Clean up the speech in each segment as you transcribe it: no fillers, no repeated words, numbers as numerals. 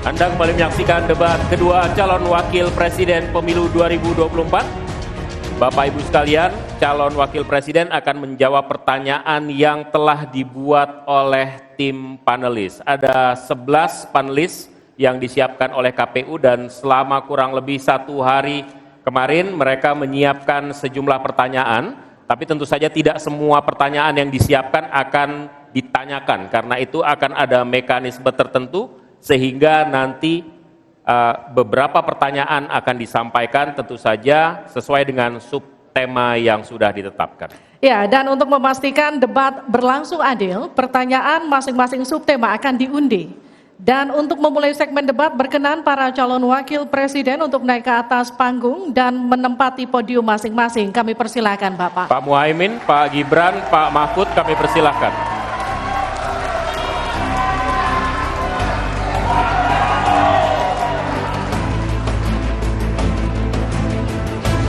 Anda kembali menyaksikan debat kedua calon wakil presiden pemilu 2024. Bapak Ibu sekalian, calon wakil presiden akan menjawab pertanyaan yang telah dibuat oleh tim panelis. Ada 11 panelis yang disiapkan oleh KPU dan selama kurang lebih 1 hari kemarin mereka menyiapkan sejumlah pertanyaan, tapi tentu saja tidak semua pertanyaan yang disiapkan akan ditanyakan, karena itu akan ada mekanisme tertentu sehingga nanti beberapa pertanyaan akan disampaikan tentu saja sesuai dengan subtema yang sudah ditetapkan. Ya, dan untuk memastikan debat berlangsung adil, pertanyaan masing-masing subtema akan diundi. Dan untuk memulai segmen debat, berkenan para calon wakil presiden untuk naik ke atas panggung dan menempati podium masing-masing. Kami persilakan Bapak. Pak Muhaimin, Pak Gibran, Pak Mahfud, kami persilakan.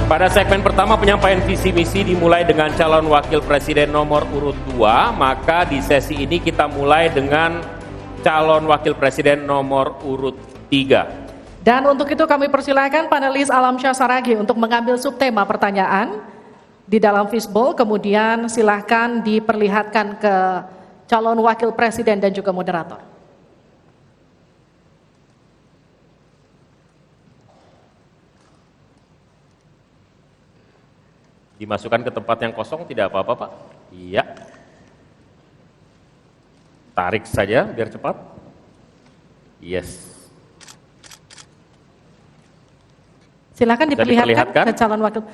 Pada segmen pertama penyampaian visi misi dimulai dengan calon wakil presiden nomor urut 2, maka di sesi ini kita mulai dengan calon wakil presiden nomor urut 3. Dan untuk itu kami persilakan panelis Alamsyah Saragi untuk mengambil subtema pertanyaan di dalam fishbowl, kemudian silahkan diperlihatkan ke calon wakil presiden dan juga moderator. Dimasukkan ke tempat yang kosong, tidak apa-apa Pak. Iya. Tarik saja biar cepat. Yes. Silakan diperlihatkan ke calon wakil.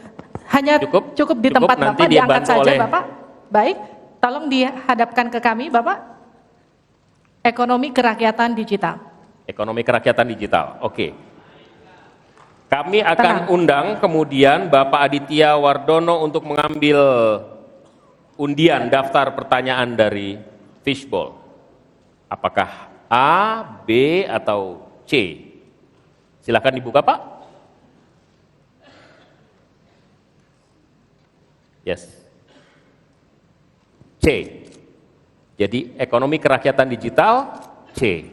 Hanya cukup di tempat Bapak, diangkat saja Bapak. Baik, tolong dihadapkan ke kami Bapak. Ekonomi kerakyatan digital. Ekonomi kerakyatan digital, oke. Kami akan undang kemudian Bapak Aditya Wardono untuk mengambil undian daftar pertanyaan dari fishbowl. Apakah A, B, atau C? Silakan dibuka Pak. Yes. C. Jadi ekonomi kerakyatan digital C.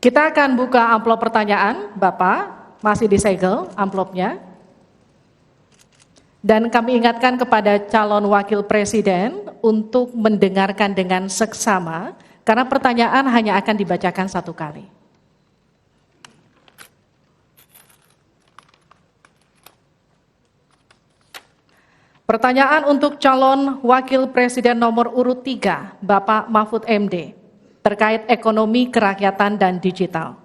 Kita akan buka amplop pertanyaan, Bapak, masih disegel amplopnya. Dan kami ingatkan kepada calon wakil presiden untuk mendengarkan dengan seksama, karena pertanyaan hanya akan dibacakan 1 kali. Pertanyaan untuk calon wakil presiden nomor urut 3, Bapak Mahfud MD. Terkait ekonomi kerakyatan dan digital.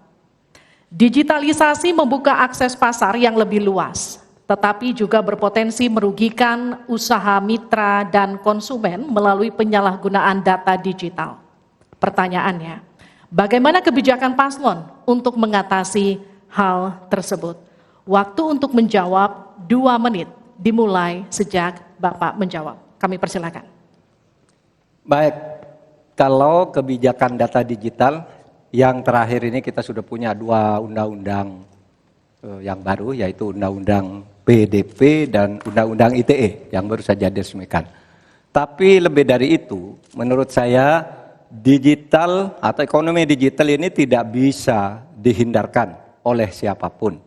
Digitalisasi membuka akses pasar yang lebih luas, tetapi juga berpotensi merugikan usaha mitra dan konsumen melalui penyalahgunaan data digital. Pertanyaannya, bagaimana kebijakan paslon untuk mengatasi hal tersebut? Waktu untuk menjawab 2 menit, dimulai sejak Bapak menjawab. Kami persilakan. Baik. Kalau kebijakan data digital, yang terakhir ini kita sudah punya 2 undang-undang yang baru, yaitu Undang-Undang PDP dan Undang-Undang ITE yang baru saja diresmikan. Tapi lebih dari itu, menurut saya digital atau ekonomi digital ini tidak bisa dihindarkan oleh siapapun.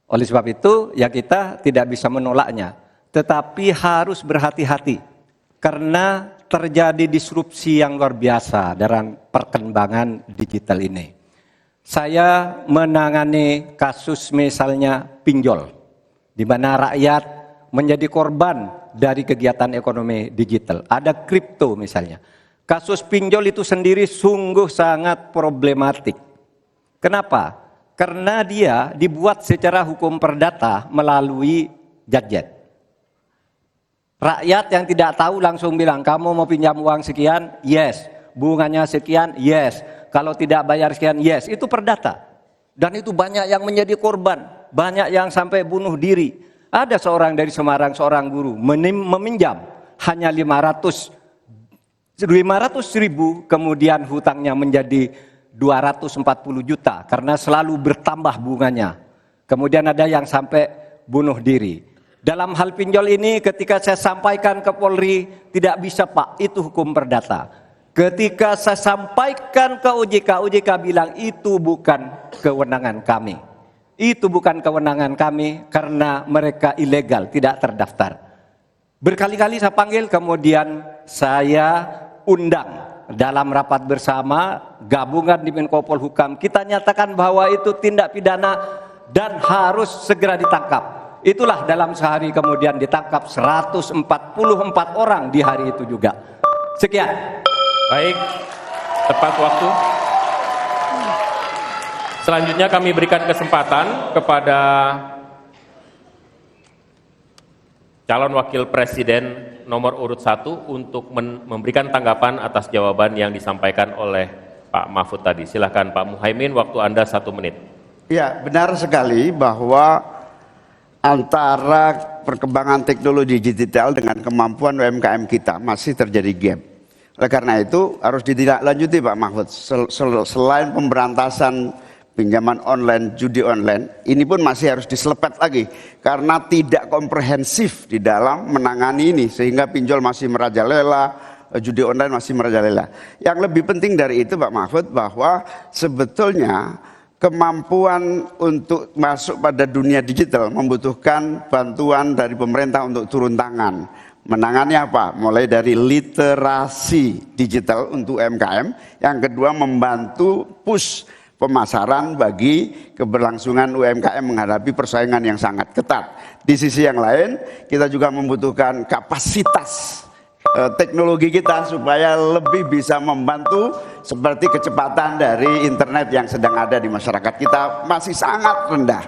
Oleh sebab itu, ya kita tidak bisa menolaknya, tetapi harus berhati-hati karena terjadi disrupsi yang luar biasa dalam perkembangan digital ini. Saya menangani kasus misalnya pinjol, di mana rakyat menjadi korban dari kegiatan ekonomi digital. Ada kripto misalnya. Kasus pinjol itu sendiri sungguh sangat problematik. Kenapa? Karena dia dibuat secara hukum perdata melalui gadget. Rakyat yang tidak tahu langsung bilang, kamu mau pinjam uang sekian? Yes. Bunganya sekian? Yes. Kalau tidak bayar sekian? Yes. Itu perdata. Dan itu banyak yang menjadi korban. Banyak yang sampai bunuh diri. Ada seorang dari Semarang, seorang guru, meminjam hanya 500 ribu, kemudian hutangnya menjadi 240 juta karena selalu bertambah bunganya. Kemudian ada yang sampai bunuh diri. Dalam hal pinjol ini ketika saya sampaikan ke Polri, tidak bisa Pak, itu hukum perdata. Ketika saya sampaikan ke OJK bilang itu bukan kewenangan kami. Itu bukan kewenangan kami karena mereka ilegal, tidak terdaftar. Berkali-kali saya panggil, kemudian saya undang dalam rapat bersama gabungan di Menko Polhukam. Kita nyatakan bahwa itu tindak pidana dan harus segera ditangkap. Itulah dalam sehari kemudian ditangkap 144 orang di hari itu juga. Sekian. Baik, tepat waktu. Selanjutnya kami berikan kesempatan kepada calon wakil presiden nomor urut 1 untuk memberikan tanggapan atas jawaban yang disampaikan oleh Pak Mahfud tadi. Silahkan Pak Muhaimin, waktu Anda 1 menit. Ya, benar sekali bahwa antara perkembangan teknologi digital dengan kemampuan UMKM kita masih terjadi gap. Oleh karena itu harus ditindaklanjuti Pak Mahfud. Selain pemberantasan pinjaman online, judi online, ini pun masih harus diselepet lagi karena tidak komprehensif di dalam menangani ini sehingga pinjol masih merajalela, judi online masih merajalela. Yang lebih penting dari itu Pak Mahfud bahwa sebetulnya kemampuan untuk masuk pada dunia digital membutuhkan bantuan dari pemerintah untuk turun tangan. Menangani apa? Mulai dari literasi digital untuk UMKM, yang kedua membantu push pemasaran bagi keberlangsungan UMKM menghadapi persaingan yang sangat ketat. Di sisi yang lain, kita juga membutuhkan kapasitas teknologi kita supaya lebih bisa membantu seperti kecepatan dari internet yang sedang ada di masyarakat kita masih sangat rendah.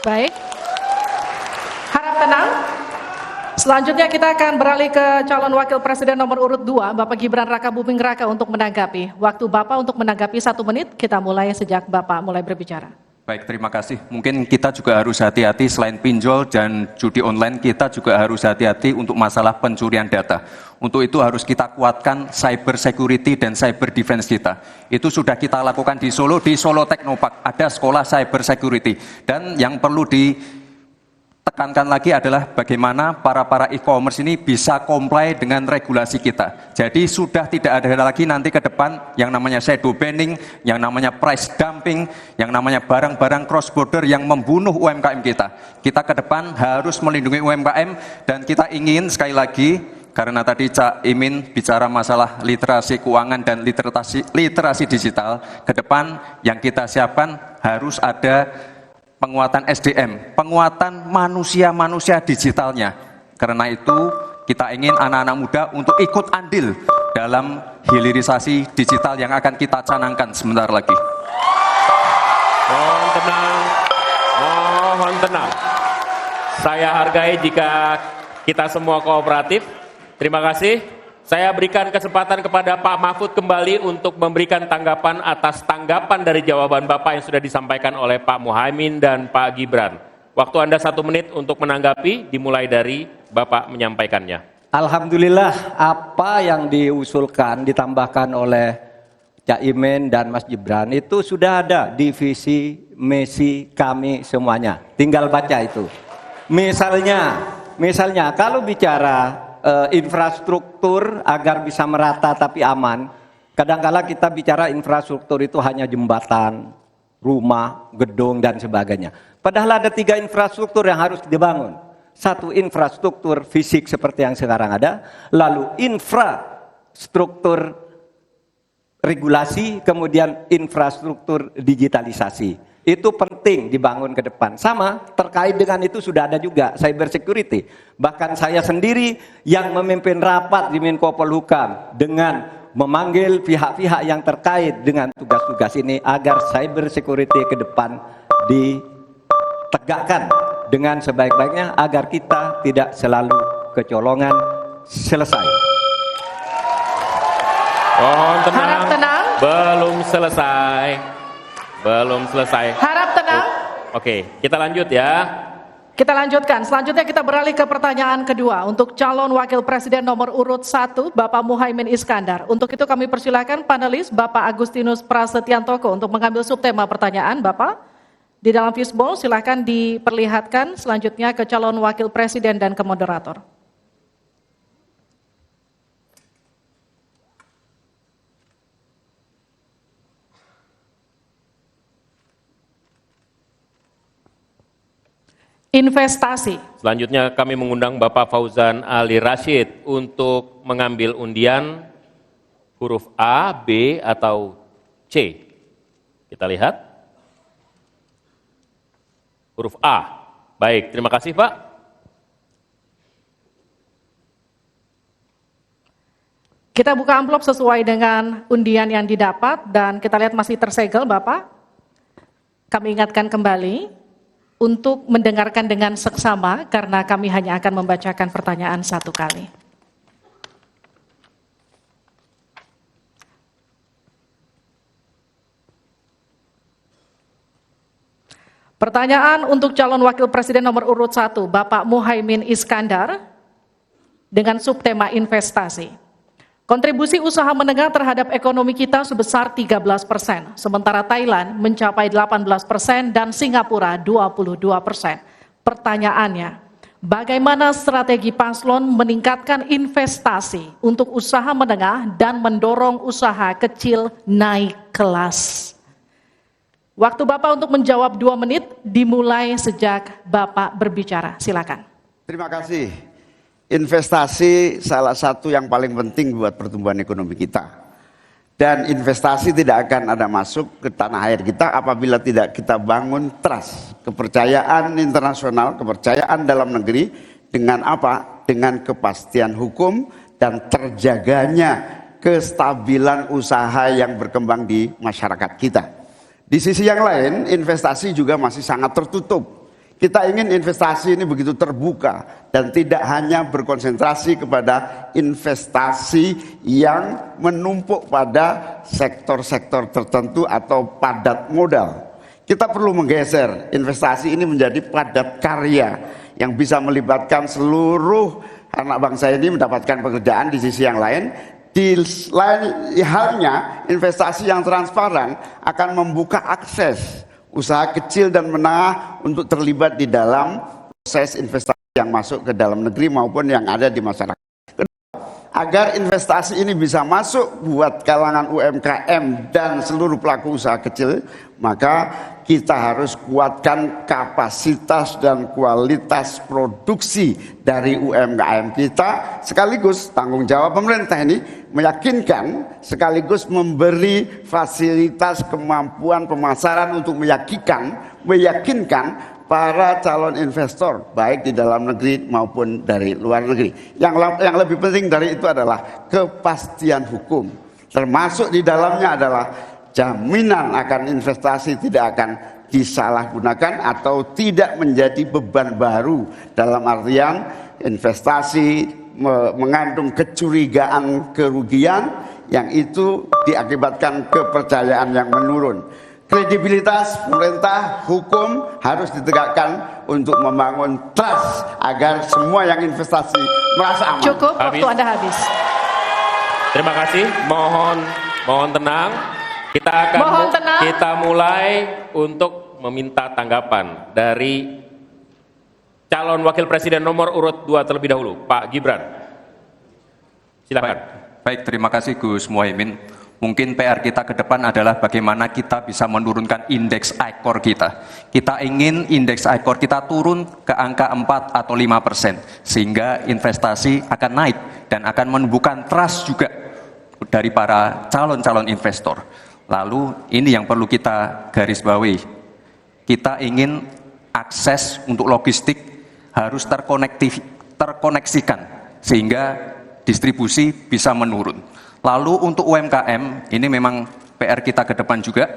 Baik, harap tenang. Selanjutnya kita akan beralih ke calon wakil presiden nomor urut 2, Bapak Gibran Raka Buming Raka untuk menanggapi. Waktu Bapak untuk menanggapi 1 menit, kita mulai sejak Bapak mulai berbicara. Baik, terima kasih. Mungkin kita juga harus hati-hati selain pinjol dan judi online, kita juga harus hati-hati untuk masalah pencurian data. Untuk itu harus kita kuatkan cyber security dan cyber defense kita. Itu sudah kita lakukan di Solo Teknopark, ada sekolah cyber security. Dan yang perlu ditekankan lagi adalah bagaimana para e-commerce ini bisa comply dengan regulasi kita. Jadi sudah tidak ada lagi nanti ke depan yang namanya shadow banning, yang namanya price dumping, yang namanya barang-barang cross border yang membunuh UMKM kita. Kita ke depan harus melindungi UMKM dan kita ingin sekali lagi, karena tadi Cak Imin bicara masalah literasi keuangan dan literasi digital, ke depan yang kita siapkan harus ada penguatan SDM, penguatan manusia digitalnya. Karena itu kita ingin anak-anak muda untuk ikut andil dalam hilirisasi digital yang akan kita canangkan sebentar lagi. Mohon tenang, mohon tenang. Saya hargai jika kita semua kooperatif. Terima kasih. Saya berikan kesempatan kepada Pak Mahfud kembali untuk memberikan tanggapan atas tanggapan dari jawaban Bapak yang sudah disampaikan oleh Pak Muhaimin dan Pak Gibran. Waktu Anda 1 menit untuk menanggapi, dimulai dari Bapak menyampaikannya. Alhamdulillah apa yang diusulkan, ditambahkan oleh Cak Imin dan Mas Gibran itu sudah ada di visi misi kami semuanya. Tinggal baca itu. Misalnya kalau bicara infrastruktur agar bisa merata tapi aman. Kadang-kala kita bicara infrastruktur itu hanya jembatan, rumah, gedung dan sebagainya. Padahal ada 3 infrastruktur yang harus dibangun. 1 infrastruktur fisik seperti yang sekarang ada, lalu infrastruktur regulasi, kemudian infrastruktur digitalisasi. Itu penting dibangun ke depan. Sama terkait dengan itu sudah ada juga cyber security. Bahkan saya sendiri yang memimpin rapat di Menko Polhukam dengan memanggil pihak-pihak yang terkait dengan tugas-tugas ini agar cyber security ke depan ditegakkan dengan sebaik-baiknya agar kita tidak selalu kecolongan. Selesai. Mohon tenang. Harap tenang. Belum selesai. Harap tenang. Oke, kita lanjut ya. Kita lanjutkan. Selanjutnya kita beralih ke pertanyaan kedua untuk calon wakil presiden nomor urut 1, Bapak Muhaimin Iskandar. Untuk itu kami persilakan panelis Bapak Agustinus Prasetyantoko untuk mengambil subtema pertanyaan. Bapak, di dalam fishbowl silakan diperlihatkan selanjutnya ke calon wakil presiden dan ke moderator. Investasi. Selanjutnya kami mengundang Bapak Fauzan Ali Rashid untuk mengambil undian huruf A, B, atau C. Kita lihat. Huruf A. Baik, terima kasih Pak. Kita buka amplop sesuai dengan undian yang didapat dan kita lihat masih tersegel Bapak. Kami ingatkan kembali untuk mendengarkan dengan seksama karena kami hanya akan membacakan pertanyaan satu kali. Pertanyaan untuk calon wakil presiden nomor urut 1, Bapak Muhaimin Iskandar, dengan subtema investasi. Kontribusi usaha menengah terhadap ekonomi kita sebesar 13%, sementara Thailand mencapai 18% dan Singapura 22%. Pertanyaannya, bagaimana strategi paslon meningkatkan investasi untuk usaha menengah dan mendorong usaha kecil naik kelas? Waktu Bapak untuk menjawab 2 menit dimulai sejak Bapak berbicara. Silakan. Terima kasih. Investasi salah satu yang paling penting buat pertumbuhan ekonomi kita. Dan investasi tidak akan ada masuk ke tanah air kita apabila tidak kita bangun trust, kepercayaan internasional, kepercayaan dalam negeri dengan apa? Dengan kepastian hukum dan terjaganya kestabilan usaha yang berkembang di masyarakat kita. Di sisi yang lain, investasi juga masih sangat tertutup. Kita ingin investasi ini begitu terbuka dan tidak hanya berkonsentrasi kepada investasi yang menumpuk pada sektor-sektor tertentu atau padat modal. Kita perlu menggeser investasi ini menjadi padat karya yang bisa melibatkan seluruh anak bangsa ini mendapatkan pekerjaan. Di sisi yang lain, di lain halnya investasi yang transparan akan membuka akses usaha kecil dan menengah untuk terlibat di dalam proses investasi yang masuk ke dalam negeri maupun yang ada di masyarakat. Agar investasi ini bisa masuk buat kalangan UMKM dan seluruh pelaku usaha kecil, maka kita harus kuatkan kapasitas dan kualitas produksi dari UMKM kita, sekaligus tanggung jawab pemerintah ini meyakinkan sekaligus memberi fasilitas kemampuan pemasaran untuk meyakinkan para calon investor baik di dalam negeri maupun dari luar negeri. Yang lebih penting dari itu adalah kepastian hukum, termasuk di dalamnya adalah jaminan akan investasi tidak akan disalahgunakan atau tidak menjadi beban baru, dalam artian investasi mengandung kecurigaan kerugian yang itu diakibatkan kepercayaan yang menurun. Kredibilitas pemerintah hukum harus ditegakkan untuk membangun trust agar semua yang investasi merasa aman. Cukup, waktu Anda habis. Terima kasih, mohon tenang. Kita mulai untuk meminta tanggapan dari calon wakil presiden nomor urut 2 terlebih dahulu, Pak Gibran. Silakan. Baik, terima kasih Gus Muhaimin. Mungkin PR kita ke depan adalah bagaimana kita bisa menurunkan indeks ICOR kita. Kita ingin indeks ICOR kita turun ke angka 4 atau 5%, sehingga investasi akan naik dan akan menumbuhkan trust juga dari para calon-calon investor. Lalu ini yang perlu kita garis bawahi. Kita ingin akses untuk logistik harus terkoneksikan sehingga distribusi bisa menurun. Lalu untuk UMKM, ini memang PR kita ke depan juga.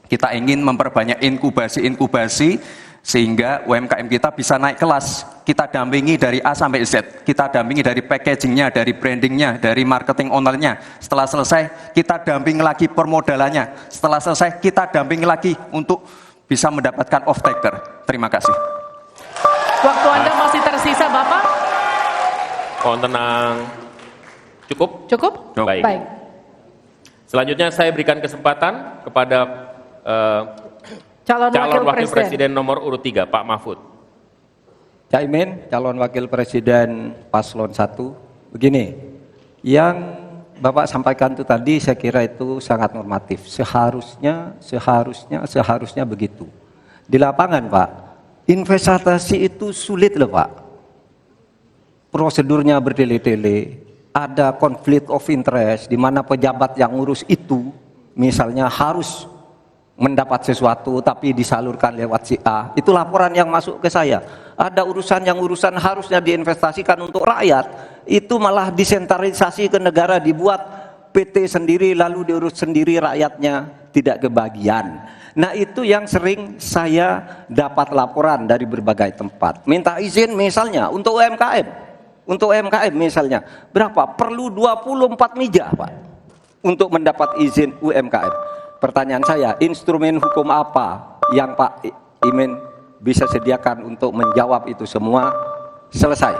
Kita ingin memperbanyak inkubasi sehingga UMKM kita bisa naik kelas. Kita dampingi dari A sampai Z. Kita dampingi dari packagingnya, dari brandingnya, dari marketing ownernya. Setelah selesai, kita dampingi lagi permodalannya. Setelah selesai, kita dampingi lagi untuk bisa mendapatkan off-taker. Terima kasih. Waktu Anda masih tersisa, Bapak. Mohon tenang. Cukup? Cukup? Baik. Selanjutnya saya berikan kesempatan kepada calon wakil presiden nomor urut 3, Pak Mahfud. Caimin, calon wakil presiden paslon 1. Begini, yang Bapak sampaikan itu tadi saya kira itu sangat normatif. Seharusnya begitu. Di lapangan Pak, investasi itu sulit loh Pak. Prosedurnya bertele-tele, ada konflik of interest di mana pejabat yang ngurus itu misalnya harus mendapat sesuatu tapi disalurkan lewat si A. Itu laporan yang masuk ke saya. Ada urusan harusnya diinvestasikan untuk rakyat, itu malah disentralisasi ke negara, dibuat PT sendiri lalu diurus sendiri, rakyatnya tidak kebagian. Nah itu yang sering saya dapat laporan dari berbagai tempat. Minta izin misalnya untuk UMKM. Untuk UMKM misalnya, berapa? Perlu 24 meja Pak untuk mendapat izin UMKM. Pertanyaan saya, instrumen hukum apa yang Pak Imin bisa sediakan untuk menjawab itu semua? Selesai.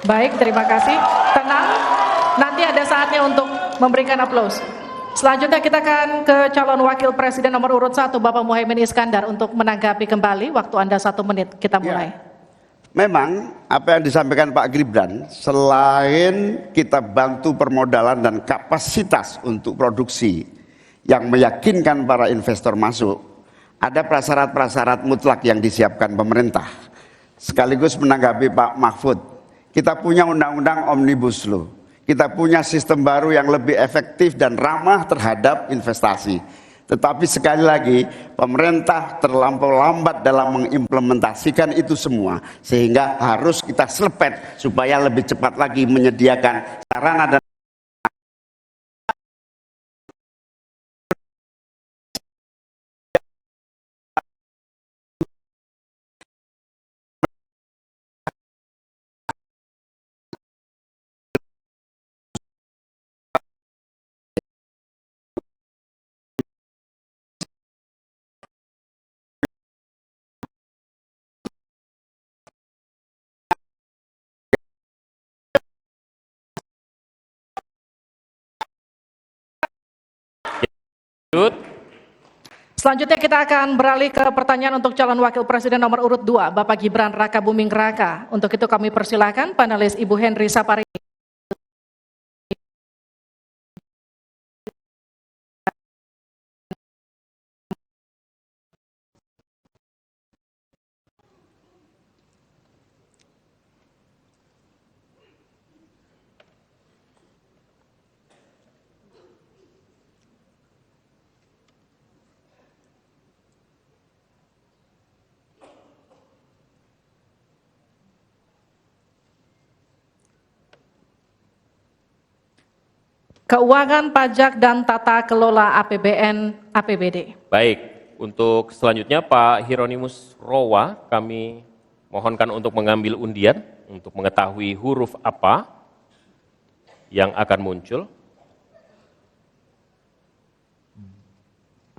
Baik, terima kasih. Tenang, nanti ada saatnya untuk memberikan aplaus. Selanjutnya kita akan ke calon wakil presiden nomor urut 1, Bapak Muhaimin Iskandar, untuk menanggapi kembali. Waktu Anda 1 menit, kita mulai. Ya. Memang apa yang disampaikan Pak Gibran, selain kita bantu permodalan dan kapasitas untuk produksi yang meyakinkan para investor masuk, ada prasyarat-prasyarat mutlak yang disiapkan pemerintah. Sekaligus menanggapi Pak Mahfud, kita punya undang-undang Omnibus Law, kita punya sistem baru yang lebih efektif dan ramah terhadap investasi. Tetapi sekali lagi, pemerintah terlampau lambat dalam mengimplementasikan itu semua, sehingga harus kita selepet supaya lebih cepat lagi menyediakan sarana dan Selanjutnya kita akan beralih ke pertanyaan untuk calon wakil presiden nomor urut 2, Bapak Gibran Rakabuming Raka. Untuk itu kami persilakan panelis Ibu Henry Sapari. Keuangan, pajak, dan tata kelola APBN APBD. Baik, untuk selanjutnya Pak Hieronymus Rowa, kami mohonkan untuk mengambil undian untuk mengetahui huruf apa yang akan muncul.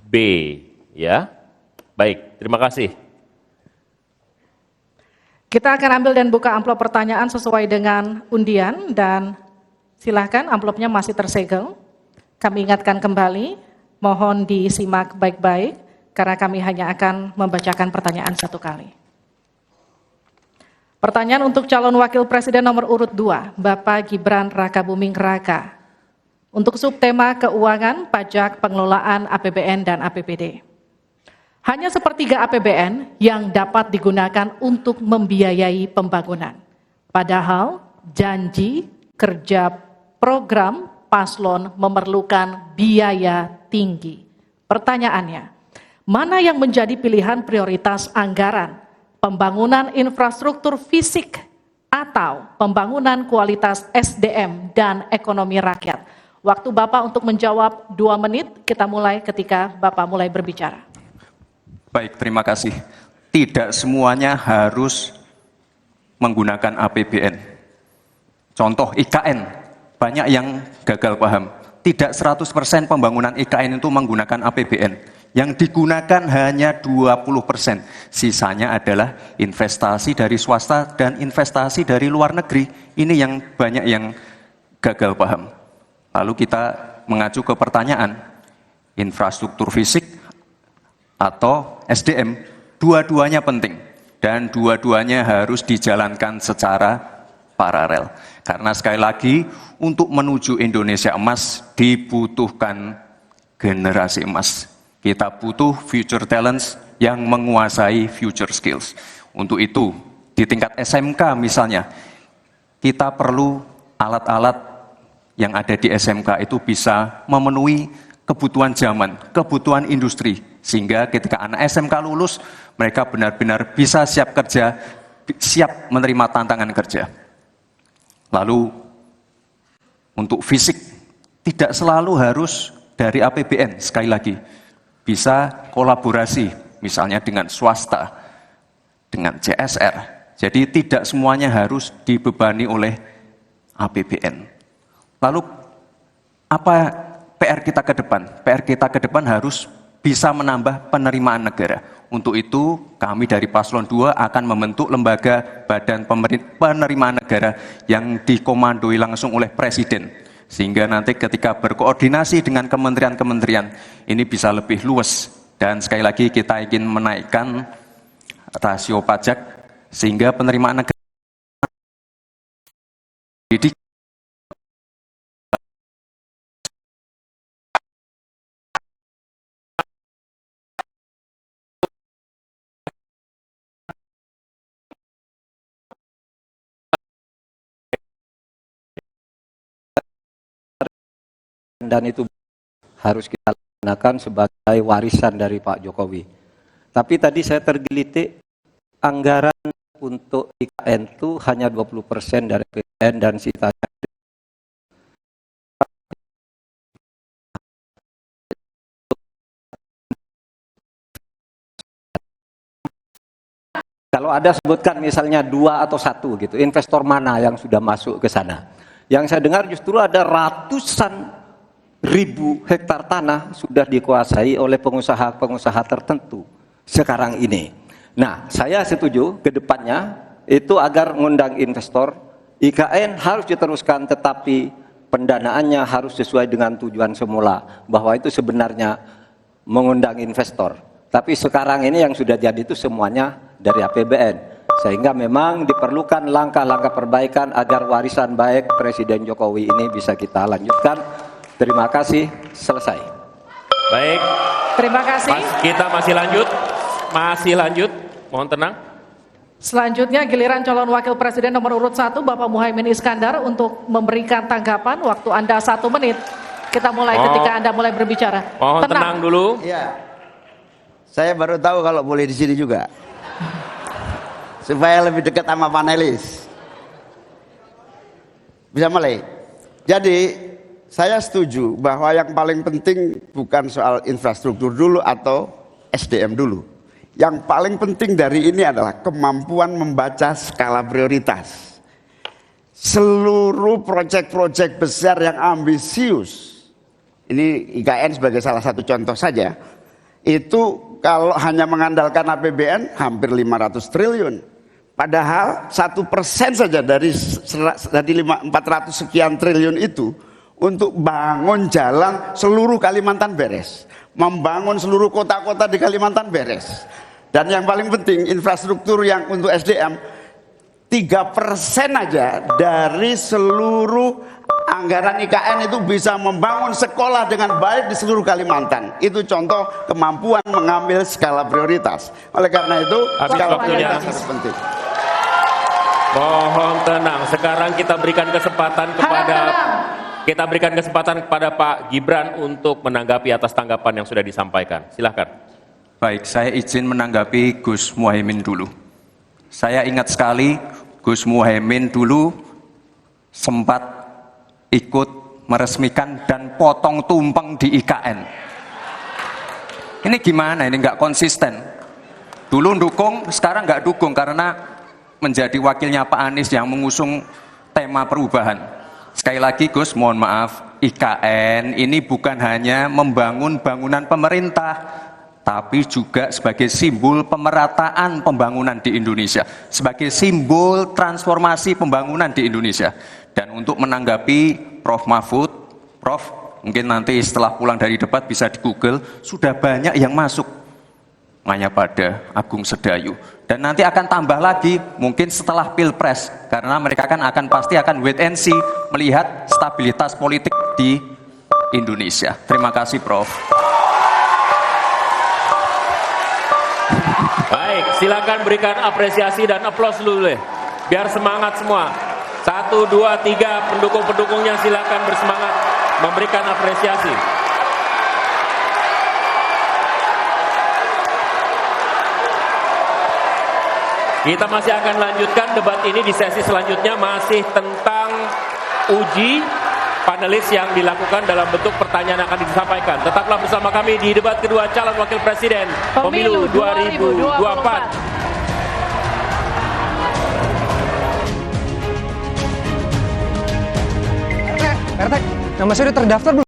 B, ya. Baik, terima kasih. Kita akan ambil dan buka amplop pertanyaan sesuai dengan undian, dan silahkan, amplopnya masih tersegel. Kami ingatkan kembali, mohon disimak baik-baik, karena kami hanya akan membacakan pertanyaan 1 kali. Pertanyaan untuk calon wakil presiden nomor urut 2, Bapak Gibran Rakabuming Raka. Untuk subtema keuangan, pajak, pengelolaan APBN dan APBD. Hanya sepertiga APBN yang dapat digunakan untuk membiayai pembangunan. Padahal janji kerja program paslon memerlukan biaya tinggi. Pertanyaannya, mana yang menjadi pilihan prioritas anggaran? Pembangunan infrastruktur fisik atau pembangunan kualitas SDM dan ekonomi rakyat? Waktu Bapak untuk menjawab 2 menit, kita mulai ketika Bapak mulai berbicara. Baik, terima kasih. Tidak semuanya harus menggunakan APBN. Contoh IKN. Banyak yang gagal paham. Tidak 100% pembangunan IKN itu menggunakan APBN. Yang digunakan hanya 20%. Sisanya adalah investasi dari swasta dan investasi dari luar negeri. Ini yang banyak yang gagal paham. Lalu kita mengacu ke pertanyaan, infrastruktur fisik atau SDM, dua-duanya penting. Dan dua-duanya harus dijalankan secara paralel. Karena sekali lagi, untuk menuju Indonesia emas dibutuhkan generasi emas. Kita butuh future talents yang menguasai future skills. Untuk itu, di tingkat SMK misalnya, kita perlu alat-alat yang ada di SMK itu bisa memenuhi kebutuhan zaman, kebutuhan industri, sehingga ketika anak SMK lulus, mereka benar-benar bisa siap kerja, siap menerima tantangan kerja. Lalu, untuk fisik, tidak selalu harus dari APBN, sekali lagi, bisa kolaborasi, misalnya dengan swasta, dengan CSR. Jadi tidak semuanya harus dibebani oleh APBN. Lalu apa PR kita ke depan? PR kita ke depan harus bisa menambah penerimaan negara. Untuk itu kami dari Paslon 2 akan membentuk lembaga badan penerimaan negara yang dikomandoi langsung oleh Presiden. Sehingga nanti ketika berkoordinasi dengan kementerian-kementerian ini bisa lebih luas. Dan sekali lagi kita ingin menaikkan rasio pajak sehingga penerimaan negara dan itu harus kita gunakan sebagai warisan dari Pak Jokowi. Tapi tadi saya tergelitik anggaran untuk IKN itu hanya 20% dari APBN dan sisanya. Kalau ada sebutkan misalnya 2 atau 1 gitu, investor mana yang sudah masuk ke sana? Yang saya dengar justru ada ratusan ribu hektar tanah sudah dikuasai oleh pengusaha-pengusaha tertentu sekarang ini. Nah, saya setuju ke depannya itu agar mengundang investor, IKN harus diteruskan tetapi pendanaannya harus sesuai dengan tujuan semula, bahwa itu sebenarnya mengundang investor. Tapi sekarang ini yang sudah jadi itu semuanya dari APBN. Sehingga memang diperlukan langkah-langkah perbaikan agar warisan baik Presiden Jokowi ini bisa kita lanjutkan. Terima kasih, selesai. Baik. Terima kasih. Kita masih lanjut. Mohon tenang. Selanjutnya giliran calon wakil presiden nomor urut 1 Bapak Muhaimin Iskandar untuk memberikan tanggapan. Waktu Anda 1 menit. Kita mulai ketika Anda mulai berbicara. Mohon tenang dulu. Iya. Saya baru tahu kalau boleh di sini juga. Supaya lebih dekat sama panelis. Bisa mulai. Jadi saya setuju bahwa yang paling penting bukan soal infrastruktur dulu atau SDM dulu. Yang paling penting dari ini adalah kemampuan membaca skala prioritas. Seluruh proyek-proyek besar yang ambisius, ini IKN sebagai salah satu contoh saja, itu kalau hanya mengandalkan APBN hampir 500 triliun. Padahal 1% saja dari 400 sekian triliun itu untuk bangun jalan seluruh Kalimantan beres. Membangun seluruh kota-kota di Kalimantan beres. Dan yang paling penting infrastruktur yang untuk SDM 3% aja dari seluruh anggaran IKN itu bisa membangun sekolah dengan baik di seluruh Kalimantan. Itu contoh kemampuan mengambil skala prioritas. Oleh karena itu skala prioritas sangat penting. Mohon tenang. Sekarang kita berikan kesempatan kepada Pak Gibran untuk menanggapi atas tanggapan yang sudah disampaikan. Silahkan. Baik, saya izin menanggapi Gus Muhaimin dulu. Saya ingat sekali Gus Muhaimin dulu sempat ikut meresmikan dan potong tumpeng di IKN. Ini gimana? Ini nggak konsisten. Dulu dukung, sekarang nggak dukung karena menjadi wakilnya Pak Anies yang mengusung tema perubahan. Sekali lagi Gus, mohon maaf, IKN ini bukan hanya membangun bangunan pemerintah, tapi juga sebagai simbol pemerataan pembangunan di Indonesia, sebagai simbol transformasi pembangunan di Indonesia. Dan untuk menanggapi Prof. Mahfud, Prof, mungkin nanti setelah pulang dari debat bisa di Google, sudah banyak yang masuk hanya pada Agung Sedayu. Dan nanti akan tambah lagi mungkin setelah Pilpres, karena mereka akan pasti akan wait and see melihat stabilitas politik di Indonesia. Terima kasih Prof. Baik, silakan berikan apresiasi dan aplaus dulu deh. Biar semangat semua. 1, 2, 3, pendukung-pendukungnya silakan bersemangat memberikan apresiasi. Kita masih akan lanjutkan debat ini di sesi selanjutnya, masih tentang uji panelis yang dilakukan dalam bentuk pertanyaan yang akan disampaikan. Tetaplah bersama kami di debat kedua calon wakil presiden pemilu 2024. RT, nama saya udah terdaftar belum?